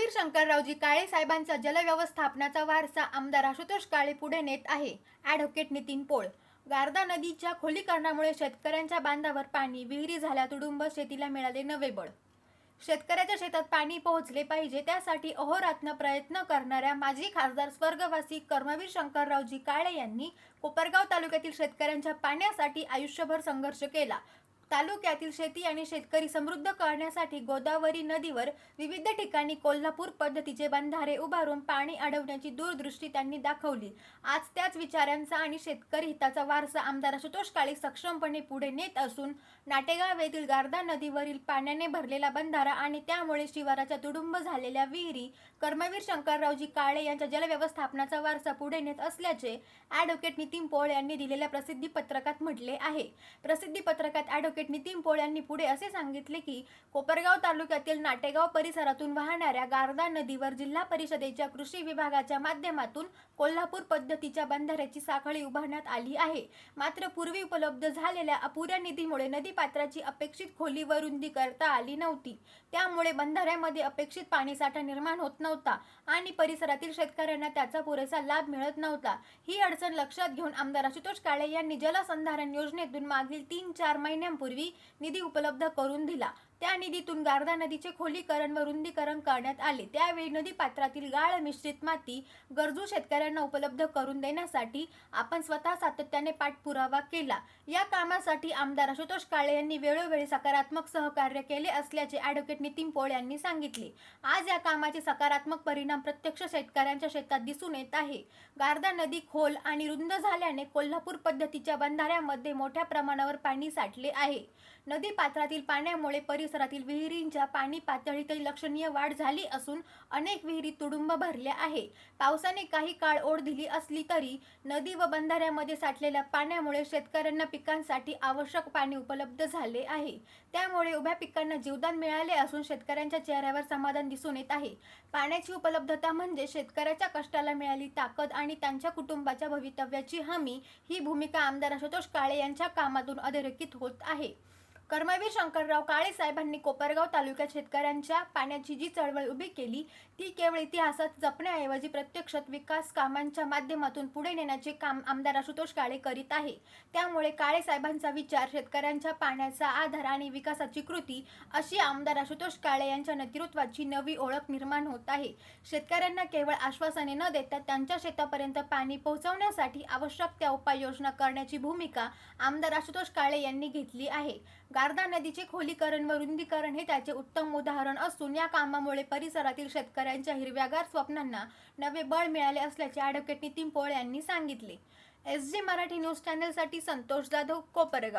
कर्मवीर शंकररावजी काळे साहेबांचा जलव्यवस्थापनाचा वारसा आमदार आशुतोष काळे पुढे नेत आहे. ॲडव्होकेट नितीन पोळ. गारदा नदीच्या खोलीकरणामुळे शेतकऱ्यांच्या बांधावर पाणी, विहिरी झाल्या तुडुंब, शेतीला मिळाले नवे बळ. शेतकऱ्याच्या शेतात पाणी पोहोचले पाहिजे त्यासाठी अहोरात्र प्रयत्न करणाऱ्या माजी खासदार स्वर्गवासी कर्मवीर शंकररावजी काळे यांनी कोपरगाव तालुक्यातील शेतकऱ्यांच्या पाण्यासाठी आयुष्यभर संघर्ष केला. तालुक्यातील शेती आणि शेतकरी समृद्ध करण्यासाठी गोदावरी नदीवर विविध ठिकाणी कोल्हापूर पद्धतीचे बंधारे उभारून पाणी अडवण्याची दूरदृष्टी त्यांनी दाखवली. आज त्याच विचारांचा आणि शेतकरी हिताचा वारसा आमदार आशुतोष काळे सक्षमपणे पुढे नेत असून नाटेगाव येथील गारदा नदीवरील पाण्याने भरलेला बंधारा आणि त्यामुळे शिवाराच्या तुडुंब झालेल्या विहिरी कर्मवीर शंकररावजी काळे यांच्या जलव्यवस्थापनाचा वारसा पुढे नेत असल्याचे ॲडव्होकेट नितीन पोळ यांनी दिलेल्या प्रसिद्धी पत्रकात म्हटले आहे. प्रसिद्धी पत्रकात ॲडव्होकेट नितीन पोळ यांनी पुढे असे सांगितले की कोपरगाव तालुक्यातील नाटेगाव परिसरातून वाहणाऱ्या गारदा नदीवर जिल्हा परिषदेच्या कृषी विभागाच्या माध्यमातून कोल्हापूर पद्धतीच्या बंधाऱ्याची साखळी उभारण्यात आली आहे. मात्र पूर्वी उपलब्ध झालेल्या अपुऱ्या निधीमुळे नदीपात्राची अपेक्षित खोली व रुंदी करता आली नव्हती. त्यामुळे बंधाऱ्यामध्ये अपेक्षित पाणीसाठा निर्माण होत नव्हता आणि परिसरातील शेतकऱ्यांना त्याचा पुरेसा लाभ मिळत नव्हता. ही अडचण लक्षात घेऊन आमदार आशुतोष काळे यांनी जलसंधारण योजनेतून मागील 3-4 महिन्यांपूर्वी निधी उपलब्ध करून दिला. त्या निधीतून गारदा नदीचे खोलीकरण व रुंदीकरण करण्यात आले. त्यावेळी नदीपात्रातील गाळ मिश्रित माती गरजू शेतकऱ्यांना उपलब्ध करून देण्यासाठी आपण स्वतः सातत्याने पाठपुरावा केला. या कामासाठी आमदार आशुतोष काळे यांनी वेळोवेळी सकारात्मक सहकार्य केले असल्याचे ॲडव्होकेट नितीन पोळ यांनी सांगितले. आज या कामाचे सकारात्मक परिणाम प्रत्यक्ष शेतकऱ्यांच्या शेतात दिसून येत आहे. गारदा नदी खोल आणि रुंद झाल्याने कोल्हापूर पद्धतीच्या बंधाऱ्यामध्ये मोठ्या प्रमाणावर पाणी साठले आहे. नदीपात्रातील पाण्यामुळे परिसरातील विहिरींच्या पाणी पातळीतही लक्षणीय वाढ झाली असून अनेक विहिरी तुडुंब भरल्या आहे. पावसाने काही काळ ओढ दिली असली तरी नदी व बंधाऱ्यामध्ये साठलेल्या पाण्यामुळे शेतकऱ्यांना पिकांसाठी आवश्यक पाणी उपलब्ध झाले आहे. त्यामुळे उभ्या पिकांना जीवदान मिळाले असून शेतकऱ्यांच्या चेहऱ्यावर समाधान दिसून येत आहे. पाण्याची उपलब्धता म्हणजे शेतकऱ्याच्या कष्टाला मिळाली ताकद आणि त्यांच्या कुटुंबाच्या भवितव्याची हमी. ही भूमिका आमदार आशुतोष काळे यांच्या कामातून अधोरेखित होत आहे. कर्मवीर शंकरराव काळे साहेबांनी कोपरगाव तालुक्यात शेतकऱ्यांच्या पाण्याची जी चळवळ उभी केली ती केवळ इतिहासात जपण्याऐवजी प्रत्यक्षात विकास कामांच्या माध्यमातून पुढे नेण्याचे काम आमदार आशुतोष काळे करीत आहे. त्यामुळे काळे साहेबांचा विचार, शेतकऱ्यांच्या पाण्याचा आधार आणि विकासाची कृती अशी आमदार आशुतोष काळे यांच्या नेतृत्वाची नवी ओळख निर्माण होत आहे. शेतकऱ्यांना केवळ आश्वासने न देता त्यांच्या शेतापर्यंत पाणी पोहोचवण्यासाठी आवश्यक त्या उपाययोजना करण्याची भूमिका आमदार आशुतोष काळे यांनी घेतली आहे. गारदा नदीचे खोलीकरण व रुंदीकरण हे त्याचे उत्तम उदाहरण असून या कामामुळे परिसरातील शेतकऱ्यांच्या हिरव्यागार स्वप्नांना नवे बळ मिळाले असल्याचे ॲडव्होकेट नितीन पोळ यांनी सांगितले. SG मराठी न्यूज चॅनलसाठी संतोष जाधव, कोपरगाव.